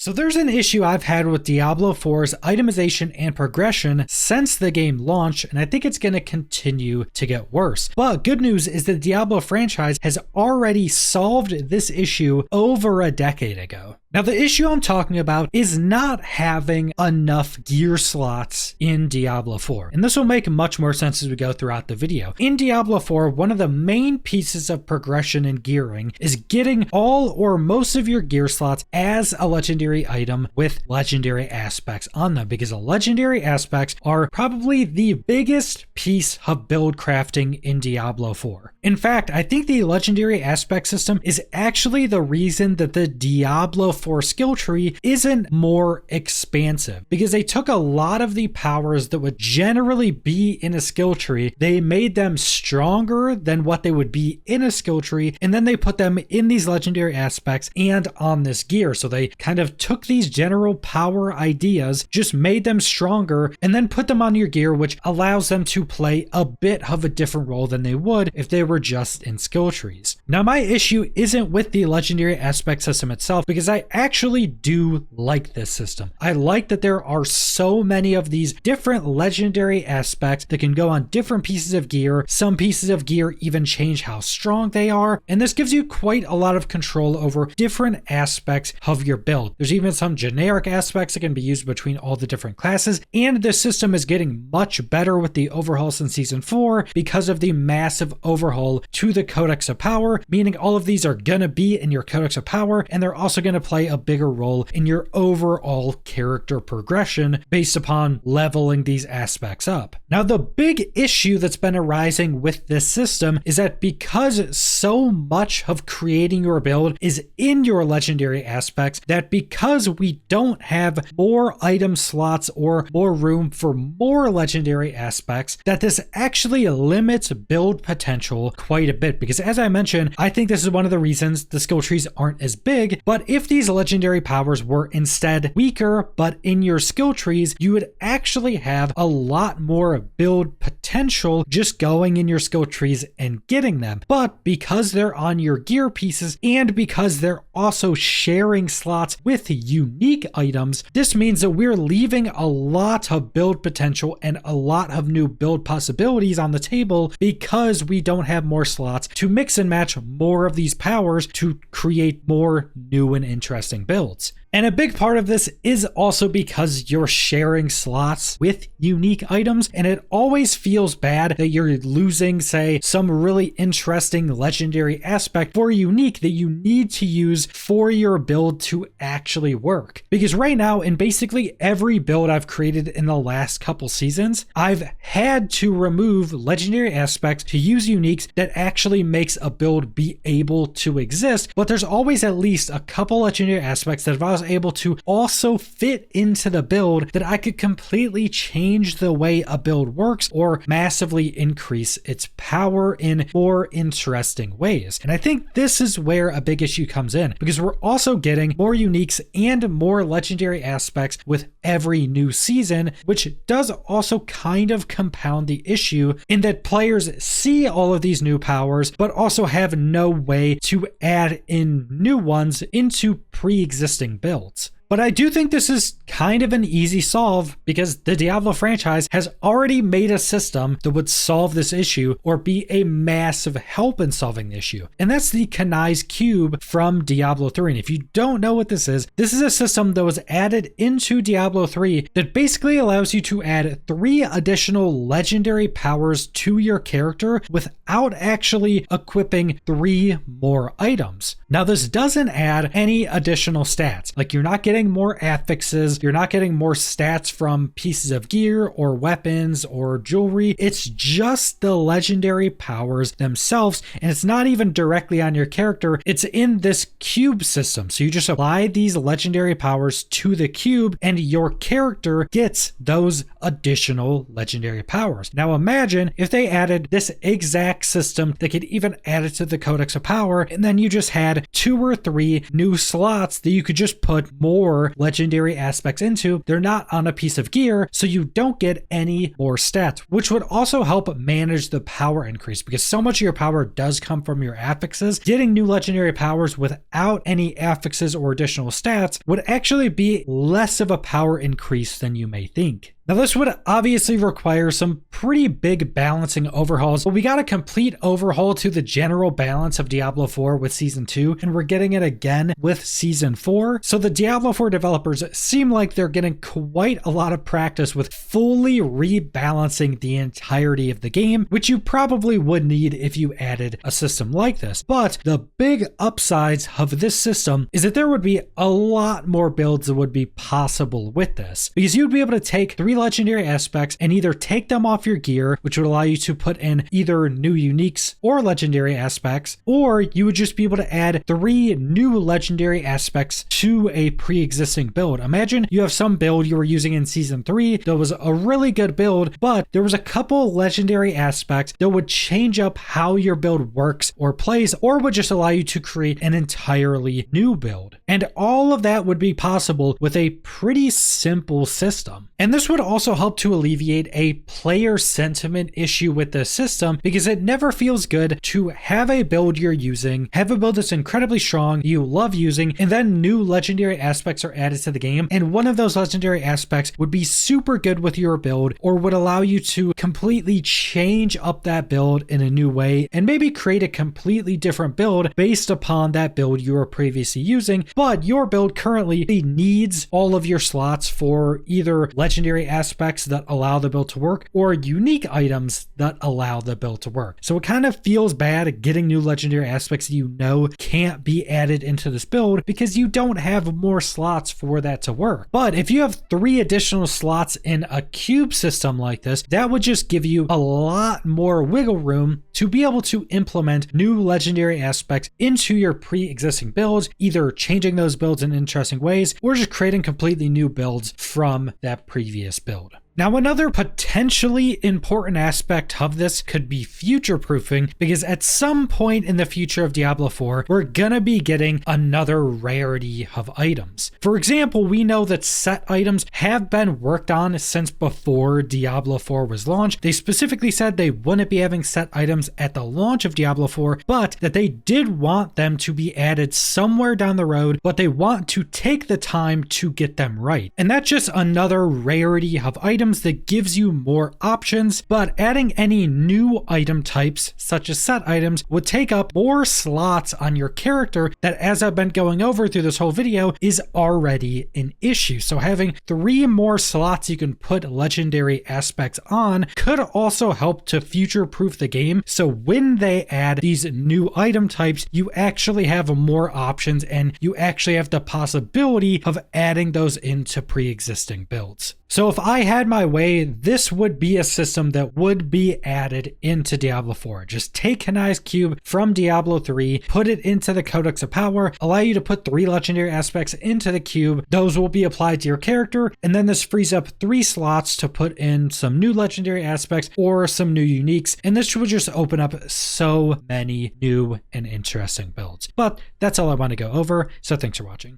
So there's an issue I've had with Diablo 4's itemization and progression since the game launched, and I think it's going to continue to get worse. But good news is the Diablo franchise has already solved this issue over a decade ago. Now, the issue I'm talking about is not having enough gear slots in Diablo 4. And this will make much more sense as we go throughout the video. In Diablo 4, one of the main pieces of progression and gearing is getting all or most of your gear slots as a legendary item with legendary aspects on them, because the legendary aspects are probably the biggest piece of build crafting in Diablo 4. In fact, I think the legendary aspect system is actually the reason that the Diablo 4 skill tree isn't more expansive, because they took a lot of the powers that would generally be in a skill tree, they made them stronger than what they would be in a skill tree, and then they put them in these legendary aspects and on this gear. So they kind of took these general power ideas, just made them stronger, and then put them on your gear, which allows them to play a bit of a different role than they would if they were just in skill trees. Now, my issue isn't with the legendary aspect system itself, because I actually do like this system. I like that there are so many of these different legendary aspects that can go on different pieces of gear. Some pieces of gear even change how strong they are, and this gives you quite a lot of control over different aspects of your build. There's even some generic aspects that can be used between all the different classes, and the system is getting much better with the overhaul since Season 4 because of the massive overhaul to the Codex of Power, meaning all of these are gonna be in your Codex of Power, and they're also gonna play a bigger role in your overall character progression based upon leveling these aspects up. Now, the big issue that's been arising with this system is that because so much of creating your build is in your legendary aspects, that because we don't have more item slots or more room for more legendary aspects, that this actually limits build potential quite a bit. Because as I mentioned, I think this is one of the reasons the skill trees aren't as big, but if these legendary powers were instead weaker, but in your skill trees, you would actually have a lot more build potential just going in your skill trees and getting them. But because they're on your gear pieces, and because they're also sharing slots with unique items, this means that we're leaving a lot of build potential and a lot of new build possibilities on the table because we don't have more slots to mix and match more of these powers to create more new and interesting builds. And a big part of this is also because you're sharing slots with unique items, and it always feels bad that you're losing, say, some really interesting legendary aspect for unique that you need to use for your build to actually work. Because right now, in basically every build I've created in the last couple seasons, I've had to remove legendary aspects to use uniques that actually makes a build be able to exist, but there's always at least a couple legendary aspects that if I was able to also fit into the build, that I could completely change the way a build works or massively increase its power in more interesting ways. And I think this is where a big issue comes in, because we're also getting more uniques and more legendary aspects with every new season, which does also kind of compound the issue in that players see all of these new powers, but also have no way to add in new ones into pre-existing builds. But I do think this is kind of an easy solve, because the Diablo franchise has already made a system that would solve this issue or be a massive help in solving the issue. And that's the Kanai's Cube from Diablo 3. And if you don't know what this is a system that was added into Diablo 3 that basically allows you to add 3 additional legendary powers to your character without actually equipping 3 more items. Now, this doesn't add any additional stats. Like, you're not getting more affixes, you're not getting more stats from pieces of gear or weapons or jewelry. It's just the legendary powers themselves, and it's not even directly on your character. It's in this cube system. So you just apply these legendary powers to the cube, and your character gets those additional legendary powers. Now imagine if they added this exact system, they could even add it to the Codex of Power, and then you just had 2 or 3 new slots that you could just put more your legendary aspects into, they're not on a piece of gear, so you don't get any more stats, which would also help manage the power increase because so much of your power does come from your affixes. Getting new legendary powers without any affixes or additional stats would actually be less of a power increase than you may think. Now this would obviously require some pretty big balancing overhauls, but we got a complete overhaul to the general balance of Diablo 4 with Season 2, and we're getting it again with Season 4. So the Diablo 4 developers seem like they're getting quite a lot of practice with fully rebalancing the entirety of the game, which you probably would need if you added a system like this. But the big upsides of this system is that there would be a lot more builds that would be possible with this, because you'd be able to take 3 legendary aspects and either take them off your gear, which would allow you to put in either new uniques or legendary aspects, or you would just be able to add 3 new legendary aspects to a pre-existing build. Imagine you have some build you were using in Season 3 that was a really good build, but there was a couple legendary aspects that would change up how your build works or plays, or would just allow you to create an entirely new build. And all of that would be possible with a pretty simple system. And this would also help to alleviate a player sentiment issue with the system, because it never feels good to have a build you're using, have a build that's incredibly strong, you love using, and then new legendary aspects are added to the game, and one of those legendary aspects would be super good with your build or would allow you to completely change up that build in a new way and maybe create a completely different build based upon that build you were previously using, but your build currently needs all of your slots for either legendary aspects that allow the build to work or unique items that allow the build to work. So it kind of feels bad getting new legendary aspects you know can't be added into this build because you don't have more slots for that to work. But if you have 3 additional slots in a cube system like this, that would just give you a lot more wiggle room to be able to implement new legendary aspects into your pre-existing builds, either changing those builds in interesting ways or just creating completely new builds from that previous build. Now, another potentially important aspect of this could be future-proofing, because at some point in the future of Diablo 4, we're gonna be getting another rarity of items. For example, we know that set items have been worked on since before Diablo 4 was launched. They specifically said they wouldn't be having set items at the launch of Diablo 4, but that they did want them to be added somewhere down the road, but they want to take the time to get them right. And that's just another rarity of items that gives you more options, but adding any new item types such as set items would take up more slots on your character that, as I've been going over through this whole video, is already an issue. So having 3 more slots you can put legendary aspects on could also help to future-proof the game, so when they add these new item types, you actually have more options and you actually have the possibility of adding those into pre-existing builds. So if I had my way, this would be a system that would be added into Diablo 4. Just take Kanai's Cube from Diablo 3, put it into the Codex of Power, allow you to put 3 legendary aspects into the cube. Those will be applied to your character, and then this frees up 3 slots to put in some new legendary aspects or some new uniques, and this would just open up so many new and interesting builds. But that's all I want to go over, so thanks for watching.